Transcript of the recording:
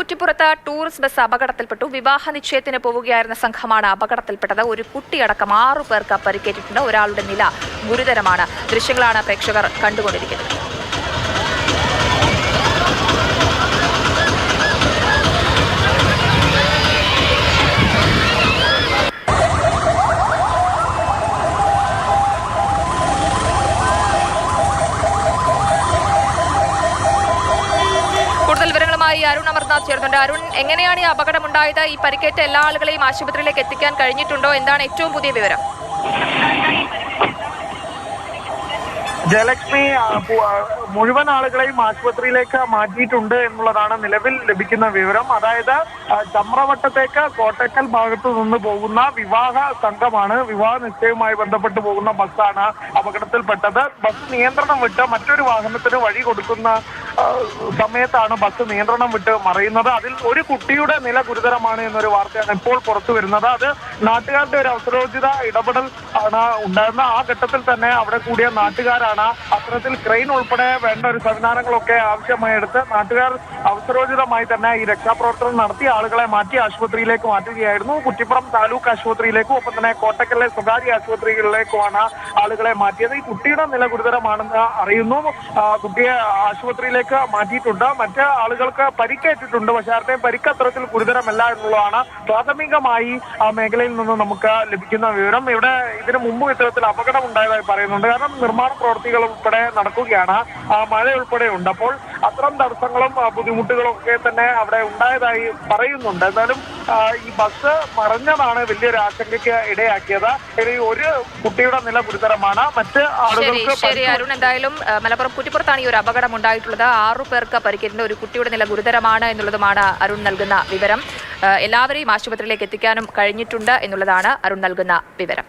കുറ്റിപ്പുറത്ത് tourist bus അപകടത്തിൽപ്പെട്ടു. വിവാഹ നിശ്ചയത്തിന് പോവുകയായിരുന്ന സംഘമാണ് അപകടത്തിൽപ്പെട്ടത്. ഒരു കുട്ടിയടക്കം 6 പേർക്ക് പരിക്കേറ്റിട്ടുണ്ട്. ഒരാളുടെ നില ഗുരുതരമാണ്. ദൃശ്യങ്ങളാണ് പ്രേക്ഷകർ കണ്ടുകൊണ്ടിരിക്കുന്നത്. കൂടുതൽ വിവരങ്ങളുമായി അരുൺ അമർനാഥ് ചേർന്നുണ്ട്. അരുൺ, എങ്ങനെയാണ് ഈ അപകടമുണ്ടായത്? ഈ പരിക്കേറ്റ എല്ലാ ആളുകളെയും ആശുപത്രിയിലേക്ക് എത്തിക്കാൻ കഴിഞ്ഞിട്ടുണ്ടോ? എന്താണ് ഏറ്റവും പുതിയ വിവരം? ജയലക്ഷ്മി, മുഴുവൻ ആളുകളെയും ആശുപത്രിയിലേക്ക് മാറ്റിയിട്ടുണ്ട് എന്നുള്ളതാണ് നിലവിൽ ലഭിക്കുന്ന വിവരം. അതായത് ചമ്രവട്ടത്തേക്ക് കോട്ടക്കൽ ഭാഗത്തു നിന്ന് പോകുന്ന വിവാഹ സംഘമാണ്. വിവാഹ നിശ്ചയവുമായി ബന്ധപ്പെട്ട് പോകുന്ന ബസ്സാണ് അപകടത്തിൽപ്പെട്ടത്. ബസ് നിയന്ത്രണം വിട്ട് മറ്റൊരു വാഹനത്തിന് വഴി കൊടുക്കുന്ന സമയത്താണ് ബസ് നിയന്ത്രണം വിട്ട് മറിയുന്നത്. അതിൽ ഒരു കുട്ടിയുടെ നില ഗുരുതരമാണ് എന്നൊരു വാർത്തയാണ് ഇപ്പോൾ പുറത്തു വരുന്നത്. അത് നാട്ടുകാരുടെ ഒരു അവസരോചിത ഇടപെടൽ ആണ് ഉണ്ടായിരുന്നത്. ആ ഘട്ടത്തിൽ തന്നെ അവിടെ കൂടിയ നാട്ടുകാരാണ് അത്തരത്തിൽ ക്രെയിൻ ഉൾപ്പെടെ വേണ്ട ഒരു സംവിധാനങ്ങളൊക്കെ ആവശ്യമായി എടുത്ത് നാട്ടുകാർ അവസരോചിതമായി തന്നെ ഈ രക്ഷാപ്രവർത്തനം നടത്തി ആളുകളെ മാറ്റി ആശുപത്രിയിലേക്ക് മാറ്റുകയായിരുന്നു. കുറ്റിപ്പുറം താലൂക്ക് ആശുപത്രിയിലേക്കും ഒപ്പം തന്നെ കോട്ടക്കലിലെ സ്വകാര്യ ആശുപത്രികളിലേക്കുമാണ് ആളുകളെ മാറ്റിയത്. ഈ കുട്ടിയുടെ നില ഗുരുതരമാണെന്ന് അറിയുന്നു. കുട്ടിയെ ആശുപത്രിയിലേക്ക് മാറ്റിയിട്ടുണ്ട്. മറ്റ് ആളുകൾക്ക് പരിക്കേറ്റിട്ടുണ്ട്. പക്ഷേ ആരുടെയും പരിക്ക് അത്തരത്തിൽ ഗുരുതരമല്ല എന്നുള്ളതാണ് പ്രാഥമികമായി ആ മേഖലയിൽ നിന്ന് നമുക്ക് ലഭിക്കുന്ന വിവരം. ഇവിടെ ഇതിനു മുമ്പ് ഇത്തരത്തിൽ അപകടം ഉണ്ടായതായി പറയുന്നുണ്ട്. കാരണം നിർമ്മാണ പ്രവർത്തികൾ ഉൾപ്പെടെ നടക്കുകയാണ്, മഴ ഉൾപ്പെടെ ഉണ്ട്. അപ്പോൾ അത്തരം തടസ്സങ്ങളും ബുദ്ധിമുട്ടുകളും ഒക്കെ തന്നെ അവിടെ ഉണ്ടായതായി പറയുന്നുണ്ട്. എന്നാലും ഈ ബസ് മറിഞ്ഞതാണ് വലിയൊരു ആശങ്കയ്ക്ക് ഇടയാക്കിയത്. ഒരു കുട്ടിയുടെ നില ഗുരുതരമാണ്. മറ്റ് ആളുകൾക്ക് ശരി അരുൺ, എന്തായാലും മലപ്പുറം കുറ്റിപ്പുറത്താണ് ഈ ഒരു അപകടം ഉണ്ടായിട്ടുള്ളത്. 6 പേർക്ക് പരിക്കേറ്റിട്ടുണ്ട്. ഒരു കുട്ടിയുടെ നില ഗുരുതരമാണ് എന്നുള്ളതുമാണ് അരുൺ നൽകുന്ന വിവരം. എല്ലാവരെയും ആശുപത്രിയിലേക്ക് എത്തിക്കാനും കഴിഞ്ഞിട്ടുണ്ട് എന്നുള്ളതാണ് അരുൺ നൽകുന്ന വിവരം.